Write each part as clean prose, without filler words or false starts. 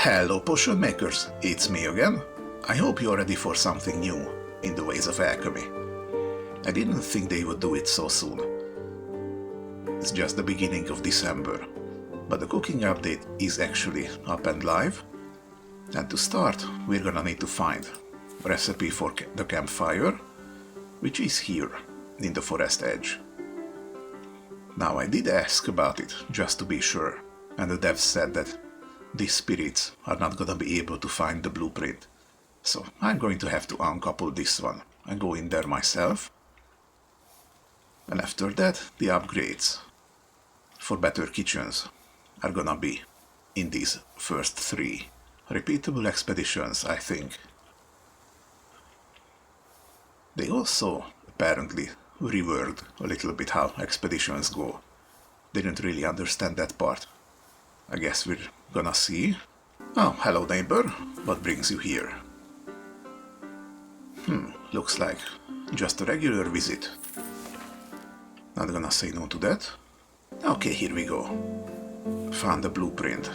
Hello potion makers, it's me again. I hope you're ready for something new in the ways of alchemy. I didn't think they would do it so soon. It's just the beginning of December, but the cooking update is actually up and live. And to start, we're gonna need to find a recipe for the campfire, which is here in the forest edge. Now I did ask about it just to be sure, and the devs said that these spirits are not gonna be able to find the blueprint. So I'm going to have to uncouple this one and go in there myself. And after that, the upgrades for better kitchens are gonna be in these first 3 repeatable expeditions, I think. They also apparently reworked a little bit how expeditions go. Didn't really understand that part. I guess we're gonna see. Oh, hello neighbor, what brings you here? Looks like just a regular visit. Not gonna say no to that. Okay, here we go. Found the blueprint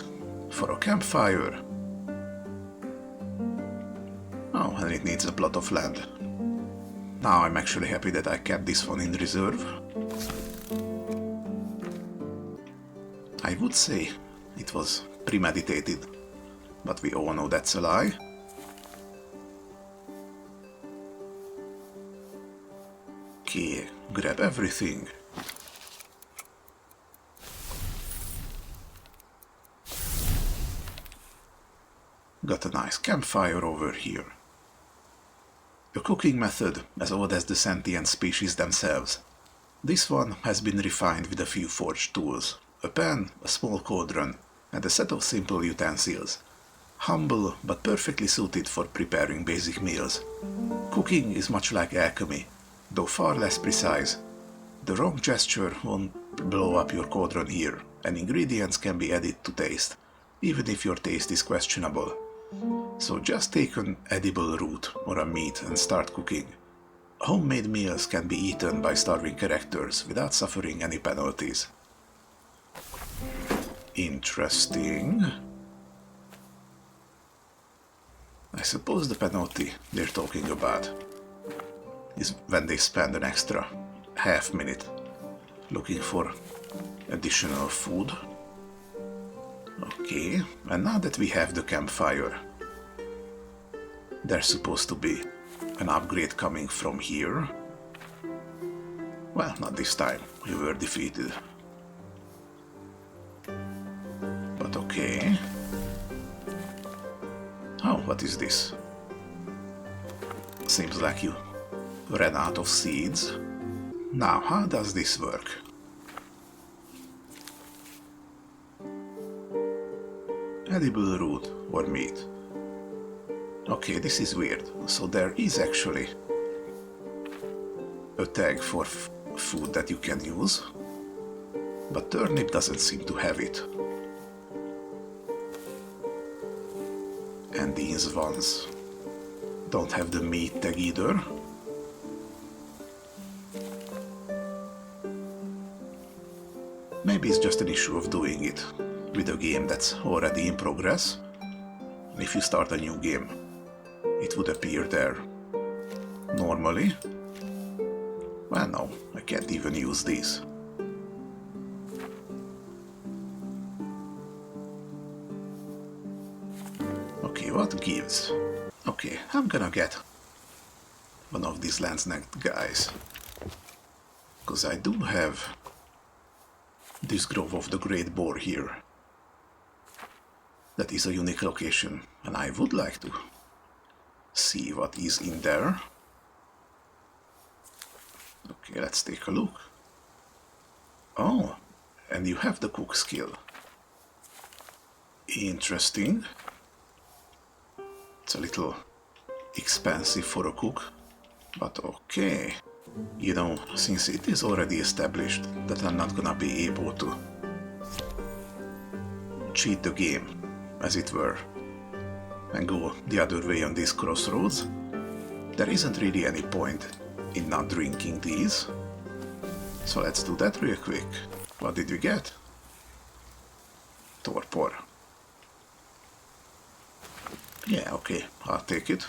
for a campfire. Oh, and it needs a plot of land. Now I'm actually happy that I kept this one in reserve. I would say it was premeditated, but we all know that's a lie. Okay, grab everything. Got a nice campfire over here. A cooking method as old as the sentient species themselves. This one has been refined with a few forged tools. A pan, a small cauldron, and a set of simple utensils. Humble but perfectly suited for preparing basic meals. Cooking is much like alchemy, though far less precise. The wrong gesture won't blow up your cauldron here, and ingredients can be added to taste, even if your taste is questionable. So just take an edible root or a meat and start cooking. Homemade meals can be eaten by starving characters without suffering any penalties. Interesting. I suppose the penalty they're talking about is when they spend an extra half minute looking for additional food. Okay, and now that we have the campfire, there's supposed to be an upgrade coming from here. Well, not this time, we were defeated. But okay. Oh, what is this? Seems like you ran out of seeds. Now, how does this work? Edible root or meat. Okay, this is weird. So there is actually a tag for food that you can use, but turnip doesn't seem to have it. And these ones don't have the meat tag either. Maybe it's just an issue of doing it with a game that's already in progress. And if you start a new game, it would appear there normally. Well, no, I can't even use these. Okay, what gives? Okay, I'm gonna get one of these lance-necked guys, because I do have this Grove of the Great Boar here. That is a unique location, and I would like to see what is in there. Okay, let's take a look. Oh, and you have the cook skill. Interesting. It's a little expensive for a cook, but okay. You know, since it is already established that I'm not gonna be able to cheat the game, as it were, and go the other way on these crossroads, there isn't really any point in not drinking these. So let's do that real quick. What did we get? Torpor. Yeah, okay, I'll take it.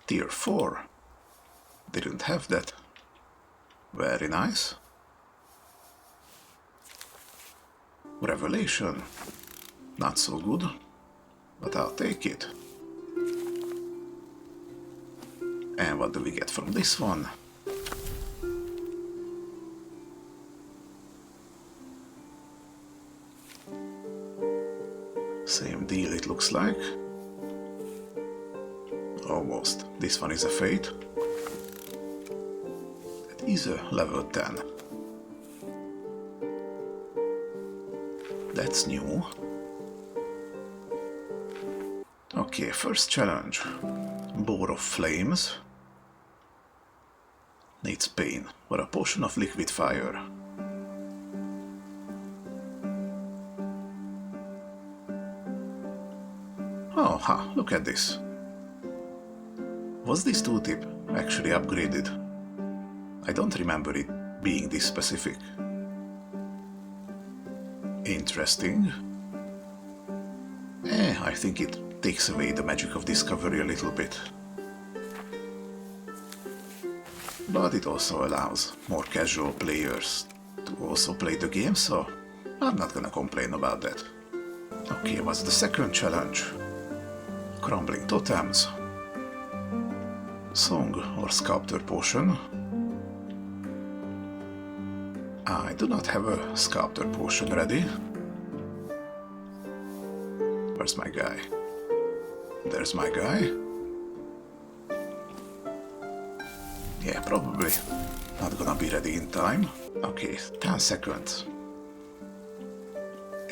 Tier 4. Didn't have that. Very nice. Revelation. Not so good, but I'll take it. And what do we get from this one? Same deal, it looks like. Almost. This one is a fate. That is a level 10. That's new. Okay, first challenge. Boar of Flames. Needs pain, or a potion of liquid fire. Oh, ha, look at this. Was this tooltip actually upgraded? I don't remember it being this specific. Interesting. I think it takes away the magic of discovery a little bit. But it also allows more casual players to also play the game, so I'm not gonna complain about that. Okay, what's the second challenge? Crumbling totems. Song or sculptor potion. I do not have a sculptor potion ready. Where's my guy? There's my guy. Yeah, probably not gonna be ready in time. Okay, 10 seconds.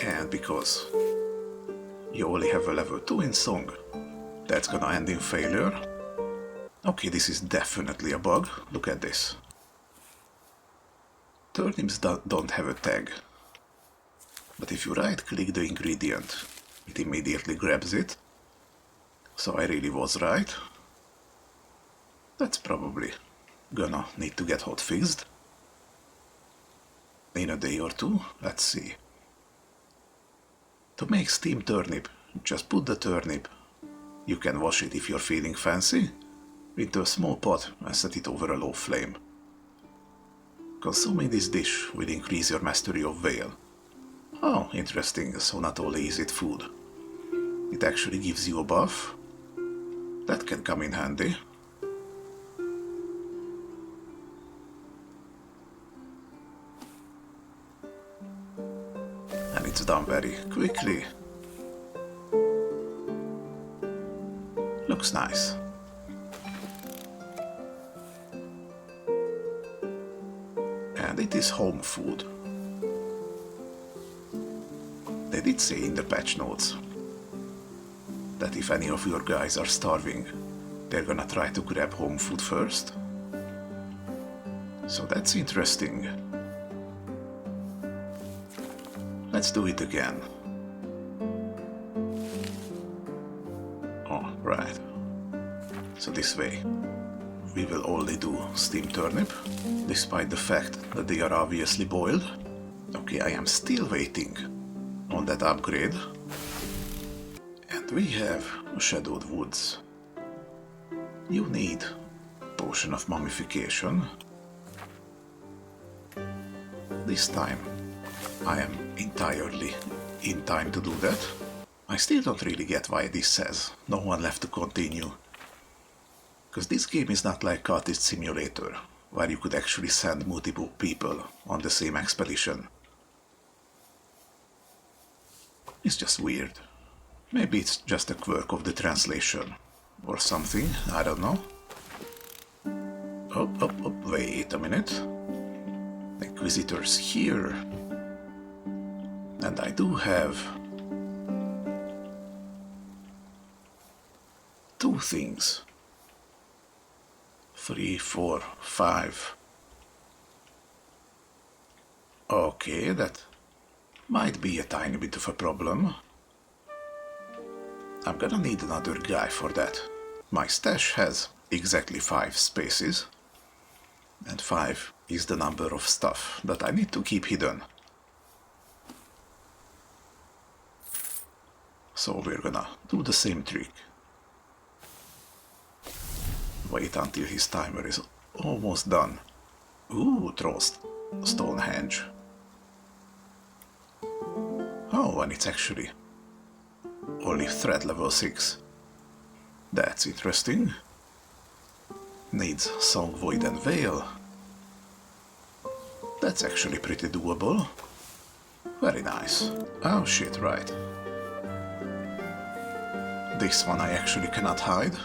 And because you only have a level 2 in Song, that's gonna end in failure. Okay, this is definitely a bug. Look at this. Turnips don't have a tag. But if you right-click the ingredient, it immediately grabs it. So I really was right. That's probably gonna need to get hotfixed. In a day or two, let's see. To make steamed turnip, just put the turnip, you can wash it if you're feeling fancy, into a small pot and set it over a low flame. Consuming this dish will increase your mastery of Veil. Oh, interesting, so not only is it food, it actually gives you a buff. That can come in handy. And it's done very quickly. Looks nice. And it is home food. They did say in the patch notes that if any of your guys are starving, they're gonna try to grab home food first. So that's interesting. Let's do it again. Oh, right. So this way, we will only do steamed turnip, despite the fact that they are obviously boiled. Okay, I am still waiting on that upgrade. And we have Shadowed Woods. You need Potion of Mummification. This time I am entirely in time to do that. I still don't really get why this says no one left to continue. Because this game is not like Cultist Simulator, where you could actually send multiple people on the same expedition. It's just weird. Maybe it's just a quirk of the translation. Or something, I don't know. Oh, wait a minute. Inquisitors here. And I do have 2 things. 3, 4, 5. Okay, that might be a tiny bit of a problem. I'm gonna need another guy for that. My stash has exactly 5 spaces, and 5 is the number of stuff that I need to keep hidden. So we're gonna do the same trick. Wait until his timer is almost done. Ooh, throws Stonehenge. Oh, and it's actually only threat level 6. That's interesting. Needs Song, Void and Veil. That's actually pretty doable. Very nice. Oh shit, right. This one I actually cannot hide.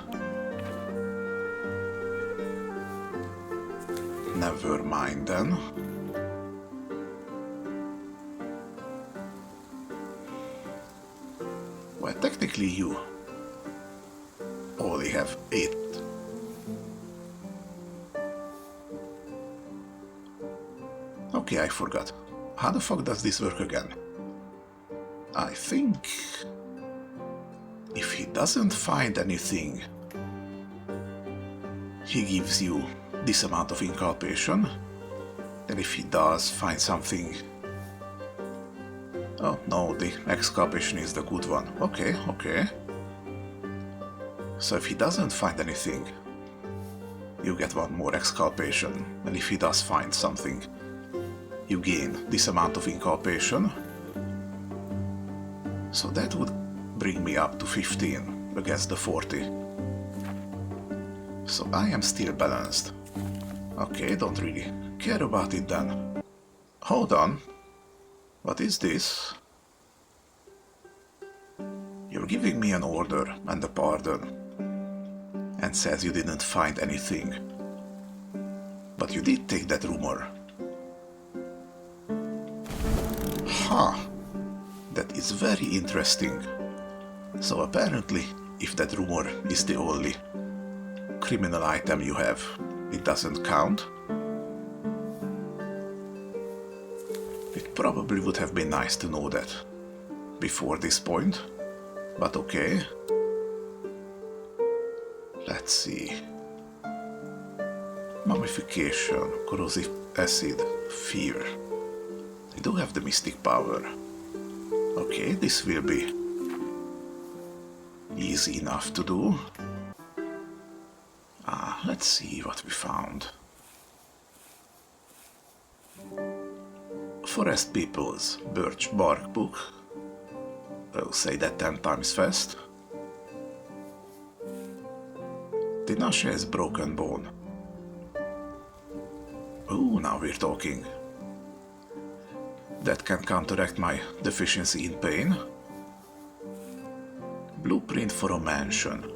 Never mind then. Well, technically you only have 8. Okay, I forgot. How the fuck does this work again? I think if he doesn't find anything, he gives you this amount of inculpation. And if he does find something... Oh no, the exculpation is the good one. Okay, okay. So if he doesn't find anything, you get one more exculpation. And if he does find something, you gain this amount of inculpation. So that would bring me up to 15 against the 40. So I am still balanced. Okay, don't really care about it then. Hold on. What is this? You're giving me an order and a pardon, and says you didn't find anything. But you did take that rumor. Huh. That is very interesting. So apparently, if that rumor is the only criminal item you have, it doesn't count. It probably would have been nice to know that before this point, but okay. Let's see. Mummification, corrosive acid, fear. I do have the mystic power. Okay, this will be easy enough to do. Let's see what we found. Forest People's Birch Bark Book. I'll say that 10 times fast. Tenacious Broken Bone. Ooh, now we're talking. That can counteract my deficiency in pain. Blueprint for a mansion.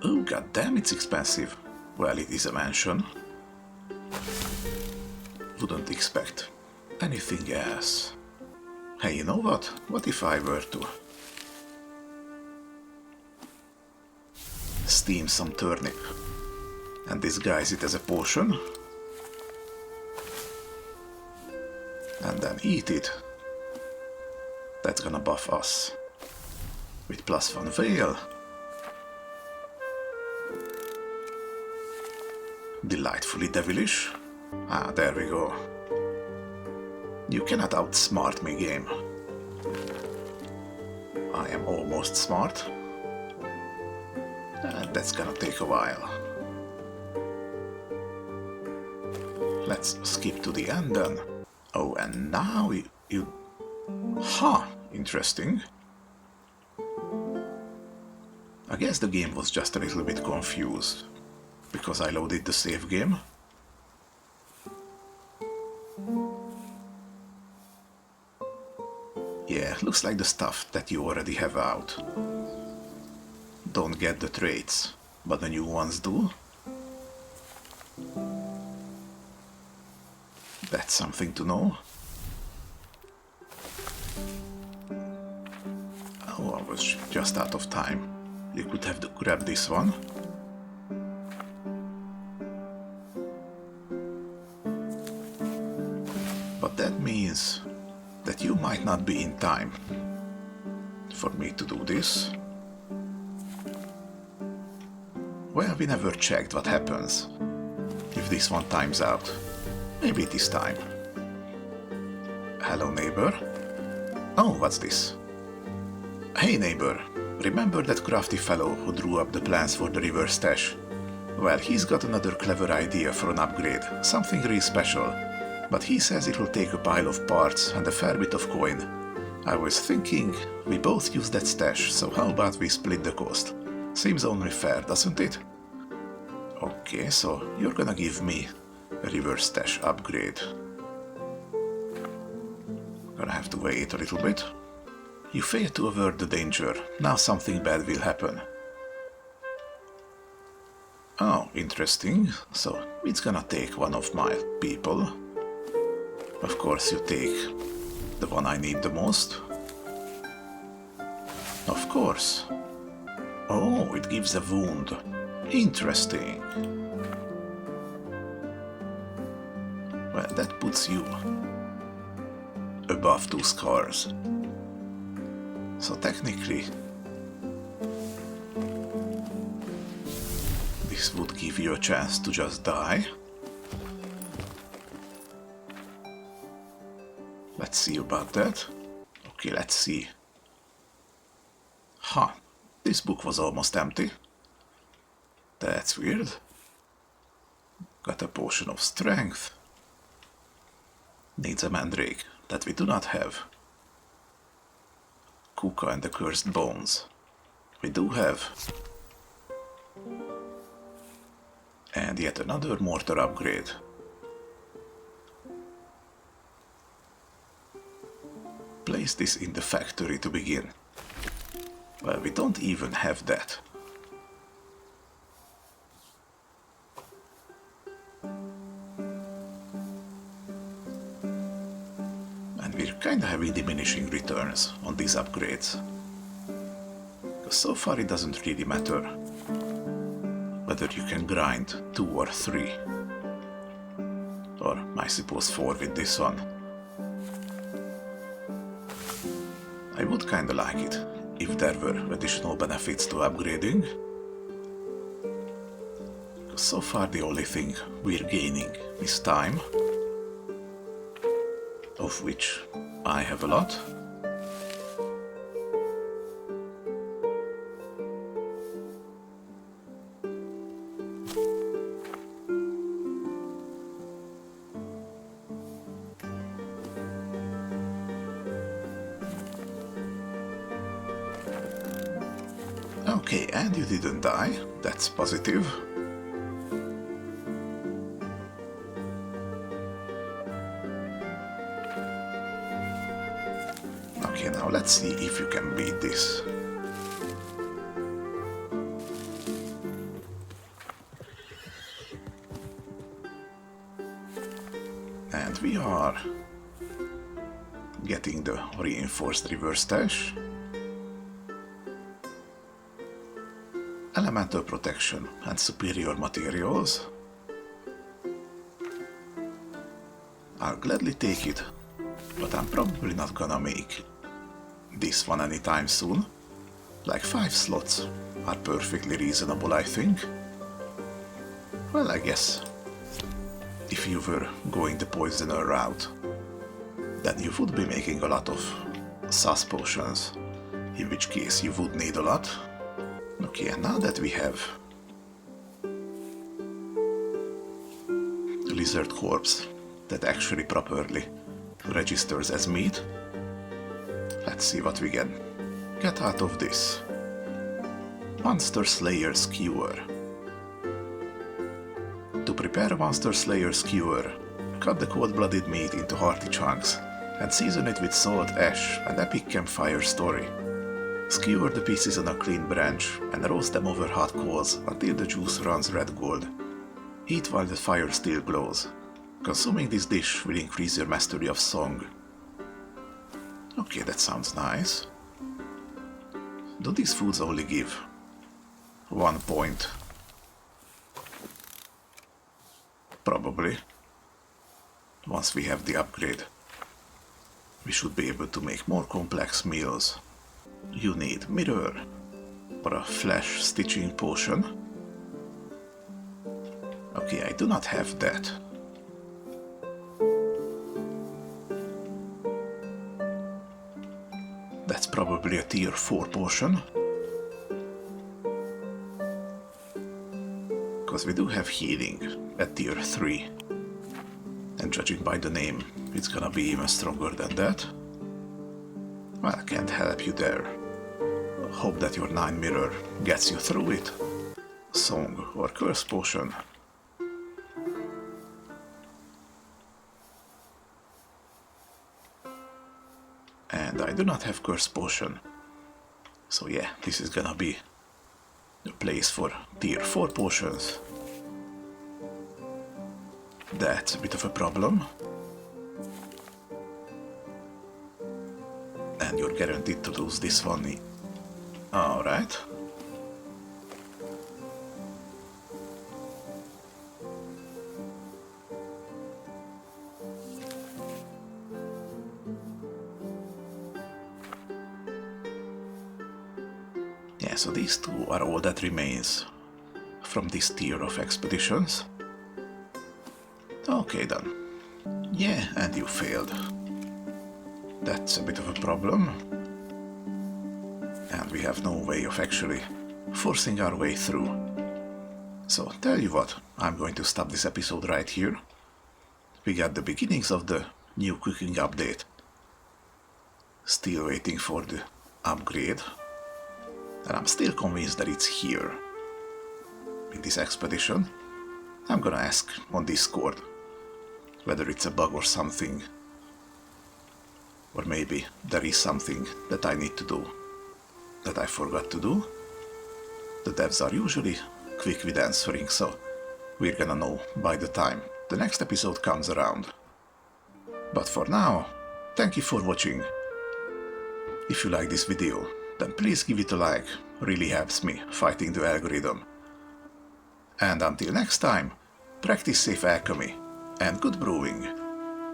Oh, goddamn, it's expensive. Well, it is a mansion. Wouldn't expect anything else. Hey, you know what? What if I were to steam some turnip and disguise it as a potion and then eat it? That's gonna buff us with +1 veil. Delightfully devilish. There we go. You cannot outsmart me, game. I am almost smart. That's gonna take a while. Let's skip to the end then. Oh, and now you... Huh, interesting. I guess the game was just a little bit confused because I loaded the save game. Yeah, looks like the stuff that you already have out don't get the traits, but the new ones do. That's something to know. Oh, I was just out of time. You could have grabbed this one. But that means that you might not be in time for me to do this. Well, we never checked what happens if this one times out. Maybe it is time. Hello, neighbor. Oh, what's this? Hey neighbor, remember that crafty fellow who drew up the plans for the river stash? Well, he's got another clever idea for an upgrade, something really special. But he says it will take a pile of parts and a fair bit of coin. I was thinking we both use that stash, so how about we split the cost? Seems only fair, doesn't it? Okay, so you're gonna give me a river stash upgrade. Gonna have to wait a little bit. You failed to avert the danger. Now something bad will happen. Oh, interesting. So it's gonna take one of my people. Of course you take the one I need the most. Of course. Oh, it gives a wound. Interesting. Well, that puts you above 2 scars. So technically, this would give you a chance to just die. Let's see about that. Okay, let's see. Huh, this book was almost empty. That's weird. Got a potion of strength. Needs a mandrake that we do not have. Kuka and the cursed bones. We do have. And yet another mortar upgrade. Place this in the factory to begin. Well, we don't even have that. And we're kinda having diminishing returns on these upgrades. Because so far it doesn't really matter whether you can grind 2 or 3. Or I suppose 4 with this one. I would kinda like it if there were additional benefits to upgrading. Because so far the only thing we're gaining is time, of which I have a lot. Okay, and you didn't die. That's positive. Okay, now let's see if you can beat this. And we are getting the reinforced river stash. Elemental protection and superior materials. I'll gladly take it, but I'm probably not gonna make this one anytime soon. Like 5 slots are perfectly reasonable, I think. Well, I guess if you were going the poisoner route, then you would be making a lot of sus potions, in which case you would need a lot. Okay, and now that we have a lizard corpse that actually properly registers as meat, let's see what we can get out of this. Monster Slayer Skewer. To prepare Monster Slayer Skewer, cut the cold-blooded meat into hearty chunks and season it with salt, ash, and epic campfire story. Skewer the pieces on a clean branch and roast them over hot coals until the juice runs red gold. Eat while the fire still glows. Consuming this dish will increase your mastery of song. Okay, that sounds nice. Do these foods only give 1 point? Probably. Once we have the upgrade, we should be able to make more complex meals. You need mirror or a flesh stitching potion. Okay, I do not have that. That's probably a tier 4 potion. Because we do have healing at tier 3. And judging by the name, it's gonna be even stronger than that. Well, I can't help you there. Hope that your 9 mirror gets you through it. Song or curse potion. And I do not have curse potion. So yeah, this is gonna be the place for tier 4 potions. That's a bit of a problem. And you're guaranteed to lose this one. Alright. Yeah, so these two are all that remains from this tier of expeditions. Okay then. Yeah, and you failed. That's a bit of a problem. And we have no way of actually forcing our way through. So, tell you what, I'm going to stop this episode right here. We got the beginnings of the new cooking update. Still waiting for the upgrade. And I'm still convinced that it's here. In this expedition. I'm gonna ask on Discord whether it's a bug or something. Or maybe there is something that I need to do that I forgot to do. The devs are usually quick with answering, so we're gonna know by the time the next episode comes around. But for now, thank you for watching. If you like this video, then please give it a like, really helps me fighting the algorithm. And until next time, practice safe alchemy and good brewing.